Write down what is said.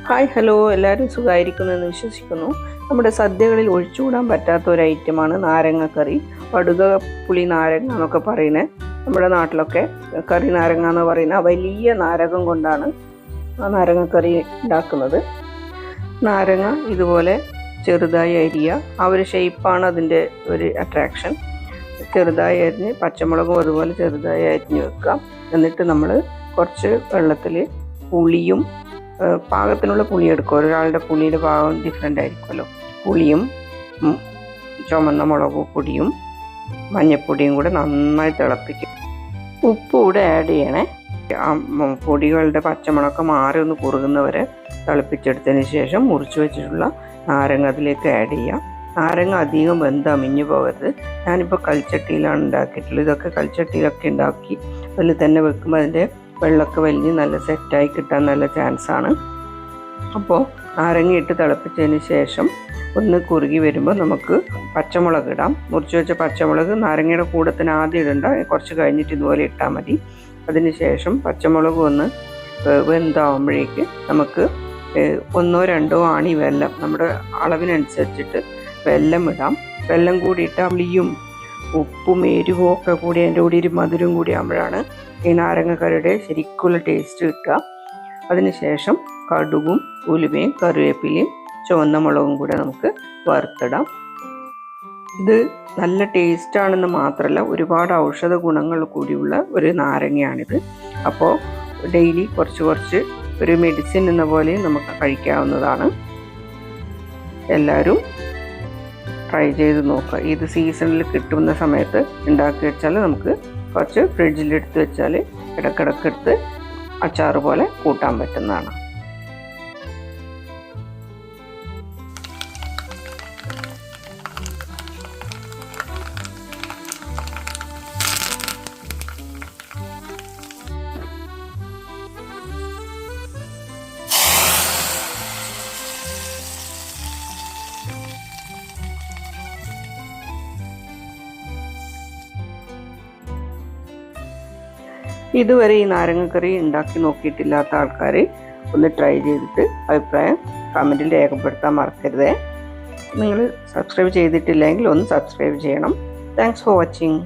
Hi hello, എല്ലാവരും സുഖമായിരിക്കുമെന്ന് വിശ്വസിക്കുന്നു. നമ്മുടെ സദ്യകളിൽ ഒഴിച്ചുകൂടാൻ പറ്റാത്ത ഒരു ഐറ്റമാണ് നാരങ്ങക്കറി. വടുക പുളി നാരങ്ങ എന്നൊക്കെ പറയുന്നത്. നമ്മുടെ നാട്ടിലൊക്കെ കറി നാരങ്ങ എന്ന് പറയുന്ന വലിയ നാരകം കൊണ്ടാണ് ആ നാരങ്ങക്കറി ഉണ്ടാക്കുന്നത്. നാരങ്ങ ഇതുപോലെ ചെറുതായി അരിയുക. ആ ഒരു ഷേപ്പാണ് അതിൻ്റെ ഒരു അട്രാക്ഷൻ. ചെറുതായി അരിഞ്ഞ് പച്ചമുളകും അതുപോലെ ചെറുതായി അരിഞ്ഞ് വെക്കുക. എന്നിട്ട് നമ്മൾ കുറച്ച് വെള്ളത്തിൽ പുളിയും പാകത്തിനുള്ള പുളി എടുക്കുക. ഒരാളുടെ പുളിയുടെ പാകം ഡിഫറെൻ്റ് ആയിരിക്കുമല്ലോ. പുളിയും ചുമന്ന മുളക് പൊടിയും മഞ്ഞൾപ്പൊടിയും കൂടെ നന്നായി തിളപ്പിക്കും. ഉപ്പ് കൂടെ ആഡ് ചെയ്യണേ. ആ പൊടികളുടെ പച്ചമുളക് മാറി ഒന്ന് കുറുകുന്നവരെ തിളപ്പിച്ചെടുത്തതിന് ശേഷം മുറിച്ച് വെച്ചിട്ടുള്ള നാരങ്ങ അതിലേക്ക് ആഡ് ചെയ്യാം. നാരങ്ങ അധികം അമിഞ്ഞു പോകരുത്. ഞാനിപ്പോൾ കൽച്ചട്ടിയിലാണ് ഉണ്ടാക്കിയിട്ടുള്ളത്. ഇതൊക്കെ കൽച്ചട്ടിയിലൊക്കെ ഉണ്ടാക്കി അതിൽ തന്നെ വെക്കുമ്പോൾ അതിൻ്റെ വെള്ളമൊക്കെ വലിഞ്ഞ് നല്ല സെറ്റായി കിട്ടാൻ നല്ല ചാൻസാണ്. അപ്പോൾ നാരങ്ങ ഇട്ട് തിളപ്പിച്ചതിന് ശേഷം ഒന്ന് കുറുകി വരുമ്പോൾ നമുക്ക് പച്ചമുളക് ഇടാം. മുറിച്ച് വെച്ച പച്ചമുളക് നാരങ്ങയുടെ കൂടെ തന്നെ ആദ്യം ഇടണ്ട, കുറച്ച് കഴിഞ്ഞിട്ട് ഇതുപോലെ ഇട്ടാൽ മതി. അതിന് ശേഷം പച്ചമുളക് ഒന്ന് വെന്താവുമ്പോഴേക്ക് നമുക്ക് 1-2 ആണി വെല്ലം നമ്മുടെ അളവിനനുസരിച്ചിട്ട് വെല്ലം ഇടാം. വെല്ലം കൂടി ഇട്ടാൽ പുളിയും ഉപ്പും എരിവും ഒക്കെ കൂടി അതിൻ്റെ കൂടി ഒരു മധുരം കൂടി ആകുമ്പോഴാണ് ഈ നാരങ്ങക്കറിയുടെ ശരിക്കുള്ള ടേസ്റ്റ് കിട്ടുക. അതിനുശേഷം കടുകും ഉലുവയും കറിവേപ്പിലയും ചുവന്ന മുളകും കൂടെ നമുക്ക് വറുത്തിടാം. ഇത് നല്ല ടേസ്റ്റാണെന്ന് മാത്രമല്ല ഒരുപാട് ഔഷധ ഗുണങ്ങൾ കൂടിയുള്ള ഒരു നാരങ്ങയാണിത്. അപ്പോൾ ഡെയിലി കുറച്ച് ഒരു മെഡിസിൻ എന്ന പോലെ നമുക്ക് കഴിക്കാവുന്നതാണ്. എല്ലാവരും ട്രൈ ചെയ്ത് നോക്കുക. ഇത് സീസണിൽ കിട്ടുന്ന സമയത്ത് ഉണ്ടാക്കി വെച്ചാൽ നമുക്ക് കുറച്ച് ഫ്രിഡ്ജിലെടുത്ത് വെച്ചാൽ ഇടയ്ക്കിടയ്ക്കെടുത്ത് അച്ചാറ് പോലെ കൂട്ടാൻ പറ്റുന്നതാണ്. ഇതുവരെ ഈ നാരങ്ങക്കറി ഉണ്ടാക്കി നോക്കിയിട്ടില്ലാത്ത ആൾക്കാർ ഒന്ന് ട്രൈ ചെയ്തിട്ട് അഭിപ്രായം കമൻറ്റിൽ രേഖപ്പെടുത്താൻ മറക്കരുതേ. നിങ്ങൾ സബ്സ്ക്രൈബ് ചെയ്തിട്ടില്ലെങ്കിൽ ഒന്ന് സബ്സ്ക്രൈബ് ചെയ്യണം. Thanks for watching.